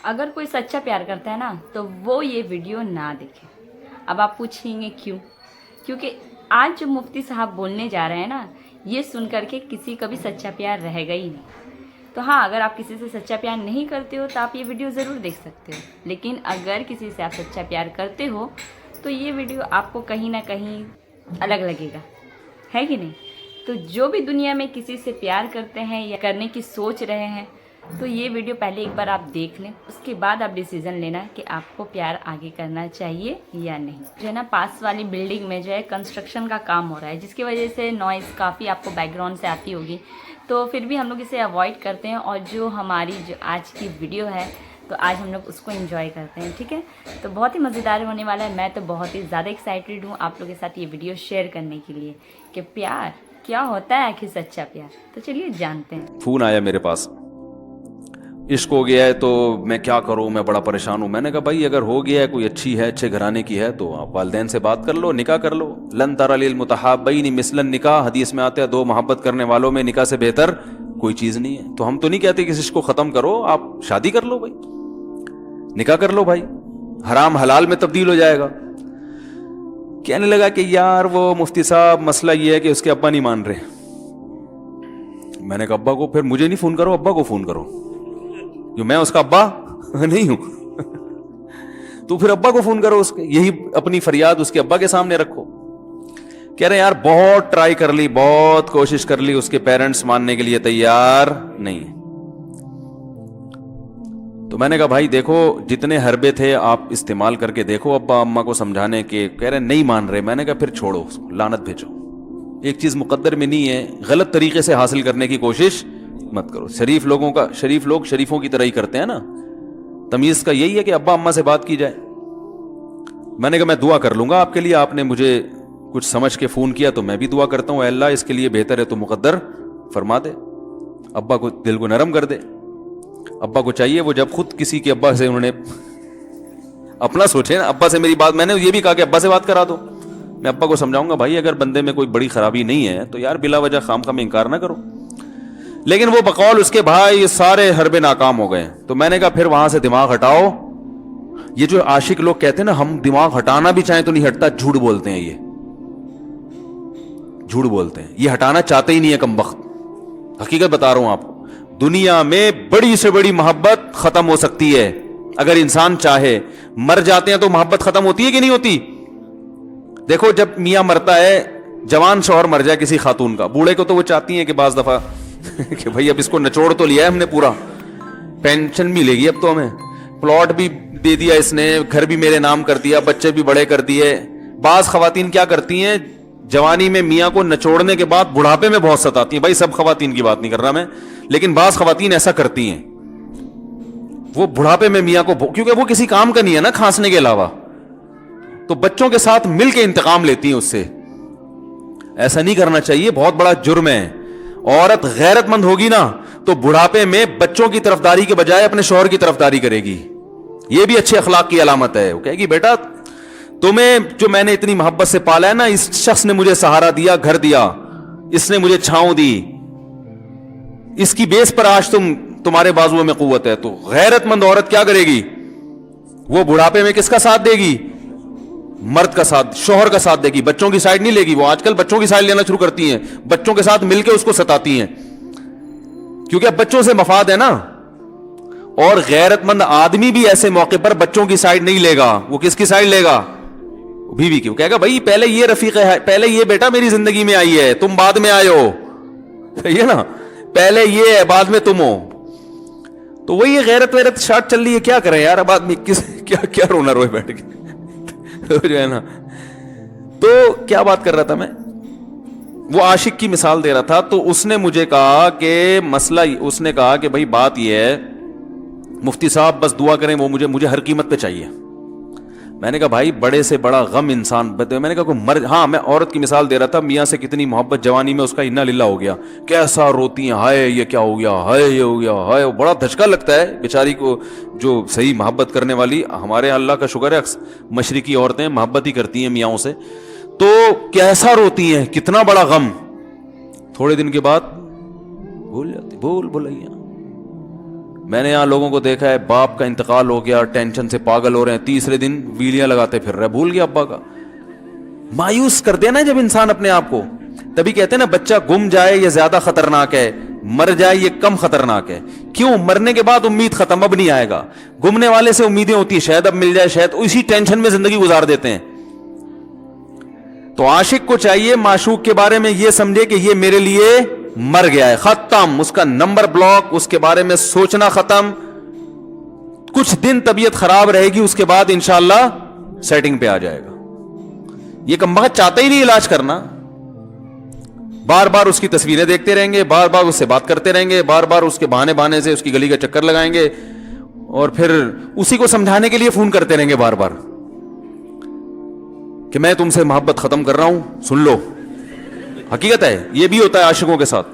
अगर कोई सच्चा प्यार करता है ना तो वो ये वीडियो ना देखे। अब आप पूछेंगे क्यों? क्योंकि आज जो मुफ्ती साहब बोलने जा रहे हैं ना, ये सुन करके किसी का भी सच्चा प्यार रहेगा ही नहीं। तो हाँ, अगर आप किसी से सच्चा प्यार नहीं करते हो तो आप ये वीडियो ज़रूर देख सकते हो, लेकिन अगर किसी से आप सच्चा प्यार करते हो तो ये वीडियो आपको कहीं ना कहीं अलग लगेगा, है कि नहीं? तो जो भी दुनिया में किसी से प्यार करते हैं या करने की सोच रहे हैं, तो ये वीडियो पहले एक बार आप देख लें, उसके बाद आप डिसीज़न लेना कि आपको प्यार आगे करना चाहिए या नहीं। जो है ना, पास वाली बिल्डिंग में जो है कंस्ट्रक्शन का काम हो रहा है, जिसकी वजह से नॉइज़ काफ़ी आपको बैकग्राउंड से आती होगी, तो फिर भी हम लोग इसे अवॉइड करते हैं। और जो हमारी जो आज की वीडियो है, तो आज हम लोग उसको एंजॉय करते हैं, ठीक है? तो बहुत ही मज़ेदार होने वाला है। मैं तो बहुत ही ज़्यादा एक्साइटेड हूँ आप लोगों के साथ ये वीडियो शेयर करने के लिए कि प्यार क्या होता है, आखिर सच्चा प्यार। तो चलिए जानते हैं। फ़ोन आया मेरे पास, इश्क हो गया है तो मैं क्या करूं, मैं बड़ा परेशान हूं। मैंने कहा भाई अगर हो गया है, कोई अच्छी है, अच्छे घराने की है, तो आप वालिदैन से बात कर लो, निकाह कर लो। लन तरा लिल मुतहाब्बैनि मिसलन निकाह, हदीस में आता है दो मोहब्बत करने वालों में निकाह से बेहतर कोई चीज़ नहीं है। तो हम तो नहीं कहते कि इस इश्क को ख़त्म करो, आप शादी कर लो भाई, निकाह कर लो भाई, हराम हलाल में तब्दील हो जाएगा। कहने लगा कि यार वो मुफ्ती साहब मसला ये है कि उसके अब्बा नहीं मान रहे। मैंने कहा अब्बा को, फिर मुझे नहीं फ़ोन करो, अब्बा को फ़ोन करो, जो मैं उसका अब्बा नहीं हूं। तो फिर अब्बा को फोन करो, उसके यही अपनी फरियाद उसके अब्बा के सामने रखो। कह रहे यार बहुत ट्राई कर ली, बहुत कोशिश कर ली, उसके पेरेंट्स मानने के लिए तैयार नहीं। तो मैंने कहा भाई देखो, जितने हरबे थे आप इस्तेमाल करके देखो अब्बा अम्मा को समझाने के। कह रहे नहीं मान रहे। मैंने कहा फिर छोड़ो उसको, लानत भेजो। एक चीज मुकद्दर में नहीं है, गलत तरीके से हासिल करने की कोशिश मत करो। शरीफ लोग शरीफों की तरह ही करते हैं ना। तमीज का यही है कि अब्बा अम्मा से बात की जाए। मैंने कहा मैं दुआ कर लूंगा आपके लिए, आपने मुझे कुछ समझ के फोन किया तो मैं भी दुआ करता हूं, अल्लाह इसके लिए बेहतर है तो मुकद्दर फरमा दे, अब्बा को दिल को नरम कर दे। अब्बा को चाहिए वो जब खुद किसी के अब्बा से उन्होंने अपना सोचे ना, अब्बा से मेरी बात, मैंने ये भी कहा कि अब्बा से बात करा दो। मैं अब्बा को समझाऊंगा भाई अगर बंदे में कोई बड़ी खराबी नहीं है तो यार बिला वजह खामखा में इंकार ना करो। लेकिन वो बकौल उसके भाई सारे हरबे नाकाम हो गए। तो मैंने कहा फिर वहां से दिमाग हटाओ। ये जो आशिक लोग कहते हैं ना हम दिमाग हटाना भी चाहें तो नहीं हटता, झूठ बोलते हैं। ये झूठ बोलते हैं, ये हटाना चाहते ही नहीं है कमबख्त। हकीकत बता रहा हूं आपको, दुनिया में बड़ी से बड़ी मोहब्बत खत्म हो सकती है अगर इंसान चाहे। मर जाते हैं तो मोहब्बत खत्म होती है कि नहीं होती? देखो जब मियां मरता है, जवान शौहर मर जाए किसी खातून का, बूढ़े को तो वो चाहती है कि बाज दफा कि भाई अब इसको निचोड़ तो लिया है हमने पूरा, पेंशन मिलेगी अब तो हमें, प्लॉट भी दे दिया इसने, घर भी मेरे नाम कर दिया, बच्चे भी बड़े कर दिए। बाज खवातीन क्या करती हैं, जवानी में मियां को निचोड़ने के बाद बुढ़ापे में बहुत सताती हैं। भाई सब खवातीन की बात नहीं कर रहा मैं, लेकिन बाज खवातीन ऐसा करती हैं। वो बुढ़ापे में मियां को, क्योंकि वो किसी काम का नहीं है ना खांसने के अलावा, तो बच्चों के साथ मिलकर इंतकाम लेती हैं उससे। ऐसा नहीं करना चाहिए, बहुत बड़ा जुर्म है। औरत गैरतमंद होगी ना तो बुढ़ापे में बच्चों की तरफदारी के बजाय अपने शौहर की तरफदारी करेगी। यह भी अच्छे अखलाक की अलामत है। वो कहेगी बेटा तुम्हें जो मैंने इतनी मोहब्बत से पाला है ना, इस शख्स ने मुझे सहारा दिया, घर दिया, इसने मुझे छांव दी, इसकी बेस पर आज तुम्हारे बाजुओं में कुव्वत है। तो गैरतमंद औरत क्या करेगी, वो बुढ़ापे में किसका साथ देगी? मर्द का साथ, शौहर का साथ देगी, बच्चों की साइड नहीं लेगी। वो आजकल बच्चों की साइड लेना शुरू करती हैं, बच्चों के साथ मिलकर उसको सताती हैं, क्योंकि अब बच्चों से मफाद है ना। और गैरतमंद आदमी भी ऐसे मौके पर बच्चों की साइड नहीं लेगा। वो किसकी साइड लेगा? बीवी की। वो कहेगा भाई पहले ये रफीक है, पहले ये बेटा मेरी जिंदगी में आई है, तुम बाद में आए हो, सही है ना, पहले ये है बाद में तुम हो। तो वही गैरत वैरत शार्ट चल रही है। क्या करें यार, अब आदमी किस क्या क्या रोना रोए बैठ के जो है ना। तो क्या बात कर रहा था मैं, वो आशिक की मिसाल दे रहा था। तो उसने मुझे कहा कि मसला, उसने कहा कि भाई बात ये है मुफ्ती साहब बस दुआ करें, वो मुझे हर कीमत पे चाहिए। मैंने कहा भाई बड़े से बड़ा गम इंसान, मैंने कहा कोई हाँ मैं औरत की मिसाल दे रहा था, मियाँ से कितनी मोहब्बत जवानी में उसका इन्ना लिल्ला हो गया, कैसा रोती हैं, हाय ये क्या हो गया, हाय ये हो गया, हाय। बड़ा धचका लगता है बेचारी को, जो सही मोहब्बत करने वाली। हमारे अल्लाह का शुक्र है मशरिकी औरतें मोहब्बत ही करती हैं मियाँओं से, तो कैसा रोती हैं, कितना बड़ा गम। थोड़े दिन के बाद भूल जाती, भूल भुलैया। میں نے یہاں لوگوں کو دیکھا ہے باپ کا انتقال ہو گیا, ٹینشن سے پاگل ہو رہے ہیں, تیسرے دن ویلیاں لگاتے پھر رہے, بھول گیا ابا کا. مایوس کر دینا جب انسان اپنے آپ کو. تبھی کہتے ہیں نا بچہ گم جائے یہ زیادہ خطرناک ہے, مر جائے یہ کم خطرناک ہے. کیوں؟ مرنے کے بعد امید ختم, اب نہیں آئے گا. گمنے والے سے امیدیں ہوتی ہیں شاید اب مل جائے, شاید اسی ٹینشن میں زندگی گزار دیتے ہیں. تو عاشق کو چاہیے معشوق کے بارے میں یہ سمجھے کہ یہ میرے لیے مر گیا ہے, ختم, اس کا نمبر بلاک, اس کے بارے میں سوچنا ختم. کچھ دن طبیعت خراب رہے گی, اس کے بعد انشاءاللہ سیٹنگ پہ آ جائے گا. یہ کمبخت چاہتا ہی نہیں علاج کرنا, بار بار اس کی تصویریں دیکھتے رہیں گے, بار بار اس سے بات کرتے رہیں گے, بار بار اس کے بہانے سے اس کی گلی کا چکر لگائیں گے, اور پھر اسی کو سمجھانے کے لیے فون کرتے رہیں گے بار بار کہ میں تم سے محبت ختم کر رہا ہوں, سن لو. حقیقت ہے یہ بھی ہوتا ہے عاشقوں کے ساتھ.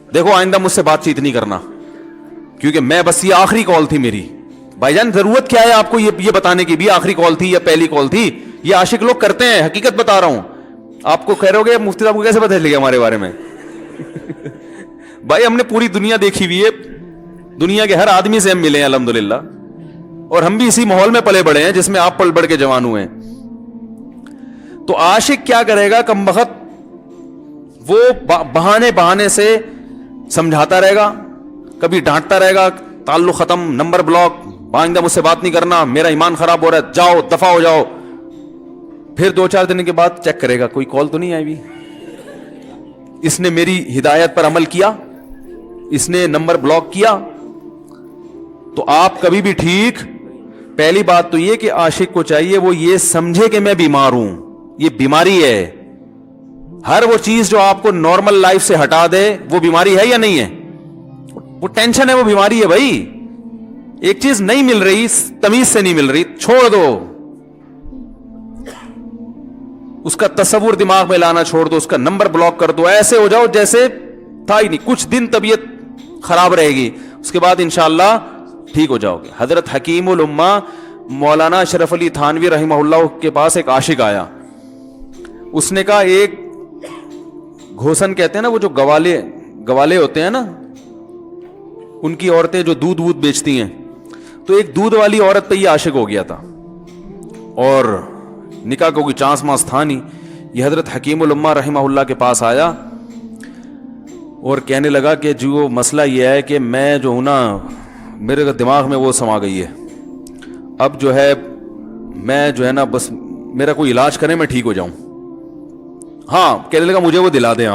دیکھو آئندہ مجھ سے بات چیت نہیں کرنا کیونکہ میں بس یہ آخری کال تھی میری. بھائی جان ضرورت کیا ہے آپ کو یہ بتانے کی بھی آخری کال تھی یا پہلی کال تھی؟ یہ عاشق لوگ کرتے ہیں, حقیقت بتا رہا ہوں. آپ کو کہہ رہے ہو گے مفتی صاحب کو کیسے پتہ چل گیا ہمارے بارے میں؟ بھائی ہم نے پوری دنیا دیکھی ہوئی ہے, دنیا کے ہر آدمی سے ہم ملے ہیں الحمدللہ, اور ہم بھی اسی ماحول میں پلے بڑے ہیں جس میں آپ پل بڑھ کے جوان ہوئے ہیں. تو عاشق کیا کرے گا کمبخت, وہ بہانے سے سمجھاتا رہے گا, کبھی ڈانٹتا رہے گا, تعلق ختم, نمبر بلاک, آئندہ مجھ سے بات نہیں کرنا, میرا ایمان خراب ہو رہا ہے, جاؤ دفع ہو جاؤ. پھر 2-4 دن کے بعد چیک کرے گا کوئی کال تو نہیں آئی بھی, اس نے میری ہدایت پر عمل کیا, اس نے نمبر بلاک کیا. تو آپ کبھی بھی ٹھیک. پہلی بات تو یہ کہ عاشق کو چاہیے وہ یہ سمجھے کہ میں بیمار ہوں, یہ بیماری ہے. ہر وہ چیز جو آپ کو نارمل لائف سے ہٹا دے وہ بیماری ہے یا نہیں ہے؟ وہ ٹینشن ہے, وہ بیماری ہے بھائی. ایک چیز نہیں مل رہی, تمیز سے نہیں مل رہی, چھوڑ دو, اس کا تصور دماغ میں لانا چھوڑ دو, اس کا نمبر بلاک کر دو, ایسے ہو جاؤ جیسے تھا ہی نہیں. کچھ دن طبیعت خراب رہے گی, اس کے بعد انشاءاللہ ٹھیک ہو جاؤ گے. حضرت حکیم الامہ مولانا اشرف علی تھانوی رحمہ اللہ کے پاس ایک عاشق آیا. اس نے کہا ایک گھوسن کہتے ہیں نا, وہ جو گوالے ہوتے ہیں نا, ان کی عورتیں جو دودھ بیچتی ہیں, تو ایک دودھ والی عورت پہ یہ عاشق ہو گیا تھا, اور نکاح کو کوئی چانس ماس تھا نہیں. یہ حضرت حکیم الامہ رحمہ اللہ کے پاس آیا اور کہنے لگا کہ جو مسئلہ یہ ہے کہ میں جو ہوں نا, میرے دماغ میں وہ سما گئی ہے, اب جو ہے میں جو ہے نا بس میرا کوئی علاج کریں میں ٹھیک ہو جاؤں. ہاں, کہنے لگا مجھے وہ دلا دیں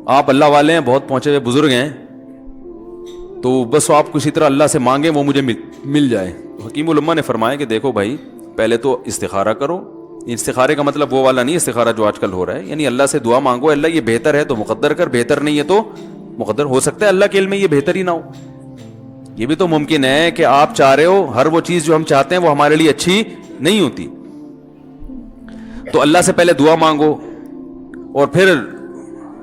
آپ اللہ والے ہیں, بہت پہنچے ہوئے بزرگ ہیں, تو بس آپ کسی طرح اللہ سے مانگیں وہ مجھے مل جائے. حکیم الامہ نے فرمایا کہ دیکھو بھائی, پہلے تو استخارہ کرو. استخارے کا مطلب وہ والا نہیں استخارہ جو آج کل ہو رہا ہے, یعنی اللہ سے دعا مانگو, اللہ یہ بہتر ہے تو مقدر کر, بہتر نہیں ہے تو مقدر. ہو سکتا ہے اللہ کے علم میں یہ بہتر ہی نہ ہو, یہ بھی تو ممکن ہے کہ آپ چاہ رہے ہو ہر وہ چیز جو ہم چاہتے ہیں وہ ہمارے لیے اچھی نہیں ہوتی. تو اللہ سے پہلے دعا مانگو, اور پھر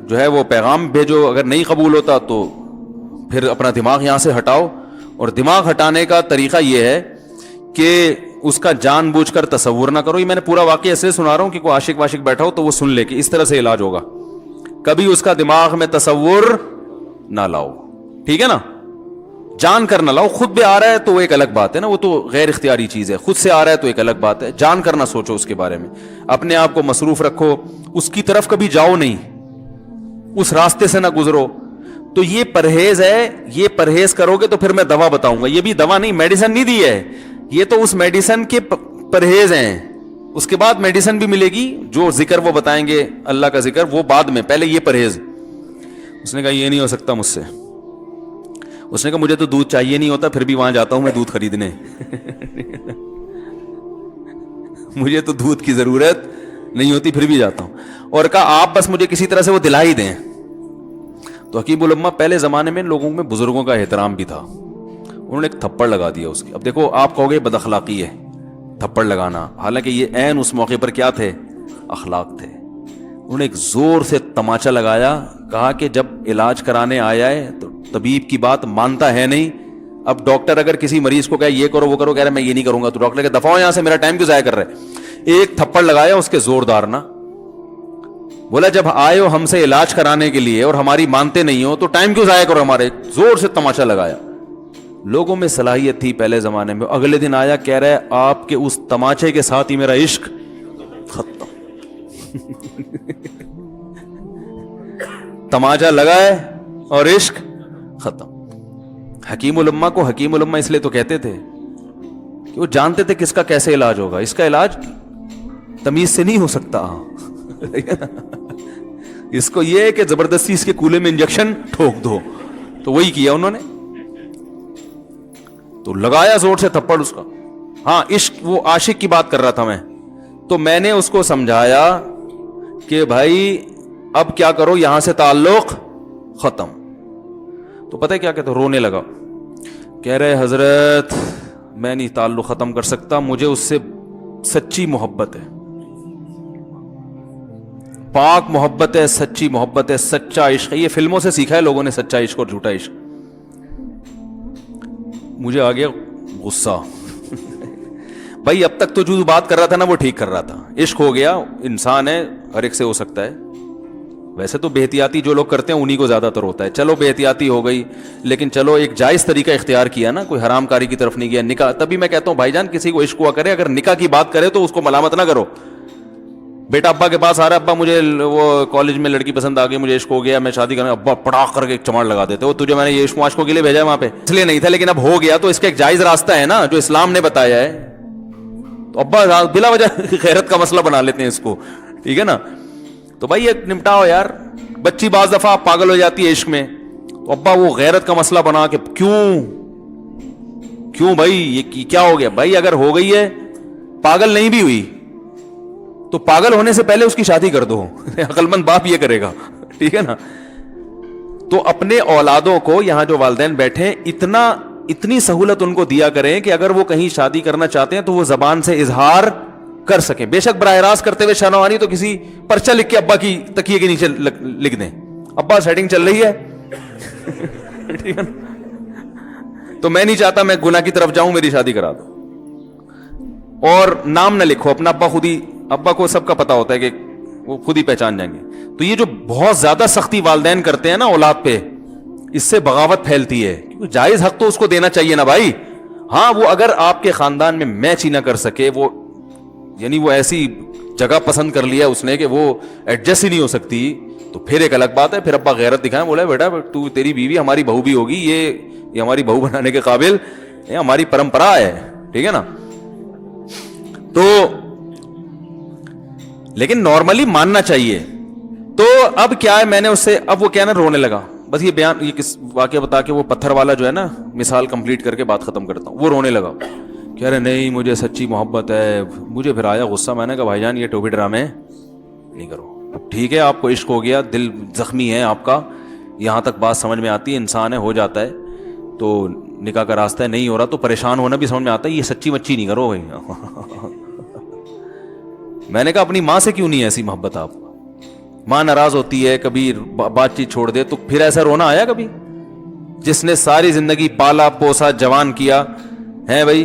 جو ہے وہ پیغام بھیجو. اگر نہیں قبول ہوتا تو پھر اپنا دماغ یہاں سے ہٹاؤ. اور دماغ ہٹانے کا طریقہ یہ ہے کہ اس کا جان بوجھ کر تصور نہ کرو. یہ میں نے پورا واقعہ ایسے سنا رہا ہوں کہ کوئی عاشق واشق بیٹھا ہو تو وہ سن لے کہ اس طرح سے علاج ہوگا. کبھی اس کا دماغ میں تصور نہ لاؤ, ٹھیک ہے نا, جان کر نہ لاؤ. خود بھی آ رہا ہے تو وہ ایک الگ بات ہے نا, وہ تو غیر اختیاری چیز ہے. خود سے آ رہا ہے تو ایک الگ بات ہے. جان کر نہ سوچو اس کے بارے میں, اپنے آپ کو مصروف رکھو, اس کی طرف کبھی جاؤ نہیں, اس راستے سے نہ گزرو. تو یہ پرہیز ہے, یہ پرہیز کرو گے تو پھر میں دوا بتاؤں گا. یہ بھی دوا نہیں, میڈیسن نہیں دی ہے, یہ تو اس میڈیسن کے پرہیز ہیں. اس کے بعد میڈیسن بھی ملے گی, جو ذکر وہ بتائیں گے اللہ کا ذکر وہ بعد میں, پہلے یہ پرہیز. اس نے کہا یہ نہیں ہو سکتا مجھ سے. اس نے کہا مجھے تو دودھ چاہیے نہیں ہوتا, پھر بھی وہاں جاتا ہوں میں دودھ خریدنے. مجھے تو دودھ کی ضرورت نہیں ہوتی, پھر بھی جاتا ہوں. اور کہا آپ بس مجھے کسی طرح سے وہ دلا ہی دیں. تو حکیم الامہ پہلے زمانے میں لوگوں میں بزرگوں کا احترام بھی تھا, انہوں نے ایک تھپڑ لگا دیا اس کی. اب دیکھو آپ کہو گے بد اخلاقی ہے تھپڑ لگانا, حالانکہ یہ عین اس موقع پر کیا تھے, اخلاق تھے. انہوں نے ایک زور سے تماچا لگایا, کہا کہ جب علاج کرانے آیا ہے تو طبیب کی بات مانتا ہے نہیں. اب ڈاکٹر اگر کسی مریض کو کہے یہ کرو وہ کرو, کہہ رہا میں یہ نہیں کروں گا, تو ڈاکٹر کہ دفعہ یہاں سے, میرا ٹائم کیوں ضائع کر رہے. ایک تھپڑ لگایا اس کے زوردار نا, बोला जब आए हो हमसे इलाज कराने के लिए और हमारी मानते नहीं हो तो टाइम क्यों जाया करो हमारे। जोर से तमाशा लगाया। लोगों में सलाहियत थी पहले जमाने में। अगले दिन आया, कह रहा है आपके उस तमाचे के साथ ही मेरा इश्क खत्म। तमाचा लगा है और इश्क खत्म। हकीम उल उम्मा को हकीम उल उम्मा इसलिए तो कहते थे कि वो जानते थे किसका कैसे इलाज होगा। इसका इलाज तमीज से नहीं हो सकता। इसको ये है कि जबरदस्ती इसके कूले में इंजेक्शन ठोक दो। तो वही किया उन्होंने। तो लगाया जोर से थप्पड़ उसका। हाँ, इश्क, वो आशिक की बात कर रहा था मैं। तो मैंने उसको समझाया कि भाई अब क्या करो, यहां से ताल्लुक खत्म। तो पता है क्या कहते, रोने लगा। कह रहे हजरत मैं नहीं ताल्लुक खत्म कर सकता, मुझे उससे सच्ची मोहब्बत है, पाक मोहब्बत है, सच्ची मोहब्बत है, सच्चा इश्क है। ये फिल्मों से सीखा है लोगों ने, सच्चा इश्क और झूठा इश्क। मुझे आ गया गुस्सा। भाई अब तक तो जो बात कर रहा था ना वो ठीक कर रहा था। इश्क हो गया, इंसान है, हर एक से हो सकता है। वैसे तो बेहतियाती जो लोग करते हैं उन्हीं को ज्यादातर होता है। चलो बेहतियाती हो गई, लेकिन चलो एक जायज तरीका इख्तियार किया ना, कोई हरामकारी की तरफ नहीं गया। निकाह, तभी मैं कहता हूं भाईजान किसी को इश्क हुआ करे, अगर निकाह की बात करे तो उसको मलामत ना करो। बेटा अब्बा के पास आ रहा है, अब्बा मुझे वो कॉलेज में लड़की पसंद आ गई, मुझे इश्क हो गया, मैं शादी करना, अब्बा पटाख करके एक चमाड़ लगा देते हो, तुझे मैंने ये इश्क माशकों के लिए भेजा है वहां पे, इसलिए नहीं था, लेकिन अब हो गया तो इसका एक जायज रास्ता है ना जो इस्लाम ने बताया है। तो अब्बा बिला वजह गैरत का मसला बना लेते हैं इसको, ठीक है ना। तो भाई ये निपटाओ यार। बच्ची बाज दफा पागल हो जाती है इश्क में, तो अब्बा वो गैरत का मसला बना के क्यों भाई ये क्या हो गया। भाई अगर हो गई है, पागल नहीं भी हुई तो पागल होने से पहले उसकी शादी कर दो। अक्लमंद बाप ये करेगा, ठीक है ना। तो अपने औलादों को, यहां जो वालिदैन बैठे हैं, इतनी सहूलत उनको दिया करें कि अगर वो कहीं शादी करना चाहते हैं तो वो जबान से इजहार कर सकें। बेशक बराह रास्त करते हुए शर्मानी तो किसी पर्चा लिख के अब्बा की तकिए के नीचे लिख दें, अब्बा सेटिंग चल रही है। ठीक है ना। तो मैं नहीं चाहता मैं गुनाह की तरफ जाऊं, मेरी शादी करा दो। और नाम ना लिखो अपना, अब्बा खुद ही, अब्बा को सबका पता होता है कि वो खुद ही पहचान जाएंगे। तो ये जो बहुत ज्यादा सख्ती वालिदैन करते हैं ना औलाद पे, इससे बगावत फैलती है। क्योंकि जायज हक तो उसको देना चाहिए ना भाई। हाँ, वो अगर आपके खानदान में मैच ही ना कर सके, वो यानी वो ऐसी जगह पसंद कर लिया उसने कि वो एडजस्ट ही नहीं हो सकती, तो फिर एक अलग बात है। फिर अब्बा गैरत दिखाएं, बोला बेटा तू, तेरी बीवी हमारी बहू भी होगी, ये हमारी बहू बनाने के काबिल, ये हमारी परंपरा है, ठीक है ना। तो लेकिन नॉर्मली मानना चाहिए। तो अब क्या है, मैंने उससे, अब वो क्या ना रोने लगा। बस ये बयान, ये किस वाकया बता के वो पत्थर वाला जो है ना मिसाल कंप्लीट करके बात खत्म करता हूं। वो रोने लगा, कह रहे नहीं मुझे सच्ची मोहब्बत है। मुझे फिर आया गुस्सा, मैंने कहा भाईजान ये टोपी ड्रामे नहीं करो, ठीक है आपको इश्क हो गया, दिल जख्मी है आपका, यहां तक बात समझ में आती है, इंसान है, हो जाता है, तो निकाह का रास्ता है, नहीं हो रहा तो परेशान होना भी समझ में आता है, ये सच्ची मच्छी नहीं करो भाई। मैंने कहा अपनी माँ से क्यों नहीं ऐसी मोहब्बत आप, माँ नाराज होती है, कभी बातचीत छोड़ दे, तो फिर ऐसा रोना आया कभी? जिसने सारी जिंदगी पाला पोसा जवान किया है भाई,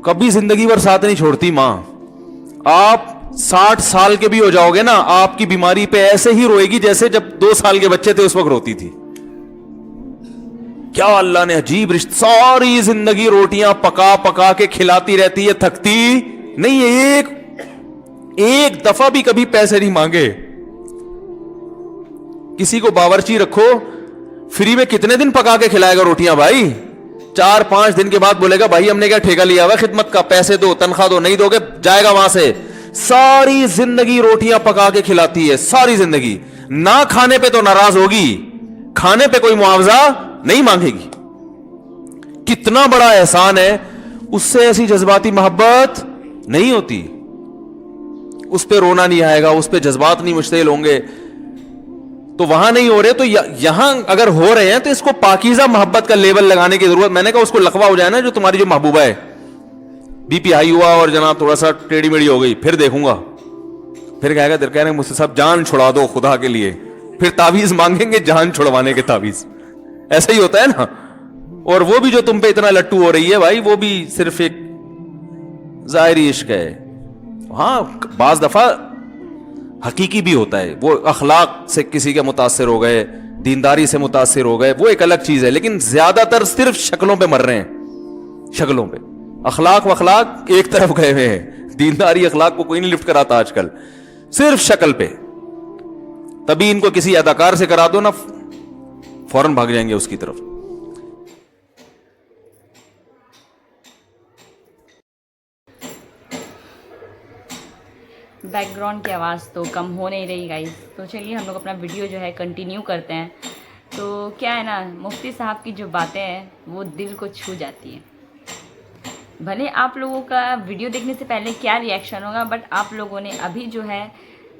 कभी जिंदगी भर साथ नहीं छोड़ती माँ। आप 60 साल के भी हो जाओगे ना, आपकी बीमारी पे ऐसे ही रोएगी जैसे जब 2 साल के बच्चे थे उस वक्त रोती थी। क्या अल्लाह ने अजीब रिश्ता, सारी जिंदगी रोटियां पका पका के खिलाती रहती है, थकती नहीं है, एक दफा भी कभी पैसे नहीं मांगे। किसी को बावर्ची रखो, फ्री में कितने दिन पका के खिलाएगा रोटियां भाई? 4-5 दिन के बाद बोलेगा भाई हमने क्या ठेका लिया हुआ खिदमत का, पैसे दो, तनख्वाह दो, नहीं दोगे जाएगा वहां से। सारी जिंदगी रोटियां पका के खिलाती है, सारी जिंदगी। ना खाने पे तो नाराज होगी, खाने पे कोई मुआवजा नहीं मांगेगी। कितना बड़ा एहसान है, उससे ऐसी जज्बाती मोहब्बत नहीं होती। उस पे रोना नहीं आएगा, उस पे जज्बात नहीं मुश्तिल होंगे। तो वहां नहीं हो रहे तो यहां अगर हो रहे हैं तो इसको पाकीज़ा मोहब्बत का लेबल लगाने की जरूरत। मैंने कहा उसको लकवा हो जाए ना जो तुम्हारी जो महबूबा है, बीपी हाई हुआ और जनाब थोड़ा सा टेढ़ी मेढ़ी हो गई, फिर देखूंगा, फिर कहेगा कह रहे मुझसे सब जान छुड़ा दो खुदा के लिए, फिर तावीज मांगेंगे जान छुड़वाने के तावीज। ऐसा ही होता है ना। और वो भी जो तुम पे इतना लट्टू हो रही है भाई, वो भी सिर्फ एक जाहिरी इश्क है। हाँ, बाज दफा حقیقی بھی ہوتا ہے. وہ اخلاق سے کسی کے متاثر ہو گئے, دینداری سے متاثر ہو گئے, وہ ایک الگ چیز ہے. لیکن زیادہ تر صرف شکلوں پہ مر رہے ہیں, شکلوں پہ. اخلاق ایک طرف گئے ہوئے ہیں. دینداری اخلاق کو کوئی نہیں لفٹ کراتا آج کل, صرف شکل پہ. تبھی ان کو کسی اداکار سے کرا دو نا, فوراً بھاگ جائیں گے اس کی طرف. بیک گراؤنڈ کی آواز تو کم ہو نہیں رہی گائز. تو چلیے ہم لوگ اپنا ویڈیو جو ہے کنٹینیو کرتے ہیں. تو کیا ہے نا, مفتی صاحب کی جو باتیں ہیں وہ دل کو چھو جاتی ہیں. بھلے آپ لوگوں کا ویڈیو دیکھنے سے پہلے کیا ریئیکشن ہوگا, بٹ آپ لوگوں نے ابھی جو ہے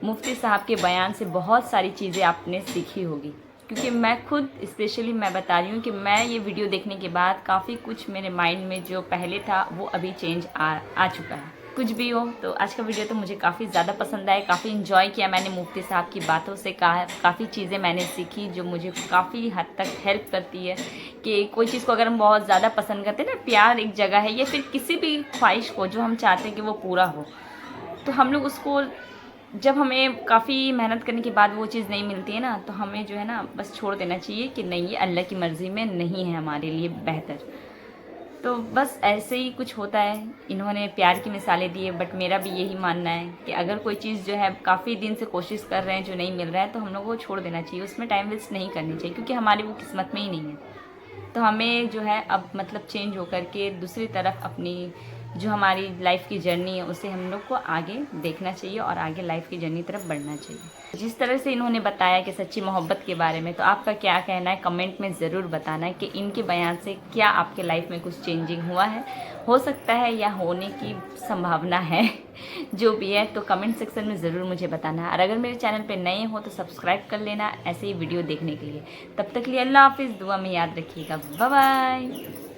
مفتی صاحب کے بیان سے بہت ساری چیزیں آپ نے سیکھی ہوگی. کیونکہ میں خود اسپیشلی میں بتا رہی ہوں کہ میں یہ ویڈیو دیکھنے کے بعد کافی کچھ میرے مائنڈ میں جو پہلے تھا وہ ابھی چینج آ چکا ہے. کچھ بھی ہو, تو آج کا ویڈیو تو مجھے کافی زیادہ پسند آئے, کافی انجوائے کیا میں نے مفتی صاحب کی باتوں سے. کافی چیزیں میں نے سیکھی جو مجھے کافی حد تک ہیلپ کرتی ہے. کہ کوئی چیز کو اگر ہم بہت زیادہ پسند کرتے ہیں نا, پیار ایک جگہ ہے, یا پھر کسی بھی خواہش کو جو ہم چاہتے ہیں کہ وہ پورا ہو, تو ہم لوگ اس کو جب ہمیں کافی محنت کرنے کے بعد وہ چیز نہیں ملتی ہے نا, تو ہمیں جو ہے نا بس چھوڑ دینا چاہیے کہ نہیں, یہ اللہ کی مرضی میں نہیں ہے ہمارے لیے بہتر. تو بس ایسے ہی کچھ ہوتا ہے. انہوں نے پیار کی مثالیں دی ہے, بٹ میرا بھی یہی ماننا ہے کہ اگر کوئی چیز جو ہے کافی دن سے کوشش کر رہے ہیں جو نہیں مل رہا ہے, تو ہم لوگوں کو چھوڑ دینا چاہیے. اس میں ٹائم ویسٹ نہیں کرنی چاہیے, کیونکہ ہماری وہ قسمت میں ہی نہیں ہے. تو ہمیں جو ہے اب مطلب چینج ہو کر کے دوسری طرف اپنی جو ہماری لائف کی جرنی ہے اسے ہم لوگ کو آگے دیکھنا چاہیے اور آگے لائف کی جرنی طرف بڑھنا چاہیے. جس طرح سے انہوں نے بتایا کہ سچی محبت کے بارے میں, تو آپ کا کیا کہنا ہے کمنٹ میں ضرور بتانا ہے کہ ان کے بیان سے کیا آپ کے لائف میں کچھ چینجنگ ہوا ہے, ہو سکتا ہے یا ہونے کی سمبھاونا ہے. جو بھی ہے تو کمنٹ سیکشن میں ضرور مجھے بتانا ہے. اور اگر میرے چینل پہ نئے ہو تو سبسکرائب کر لینا ایسے ہی ویڈیو دیکھنے کے لیے. تب تک کے لیے اللہ حافظ, دعا میں یاد رکھیے گا. Bye bye.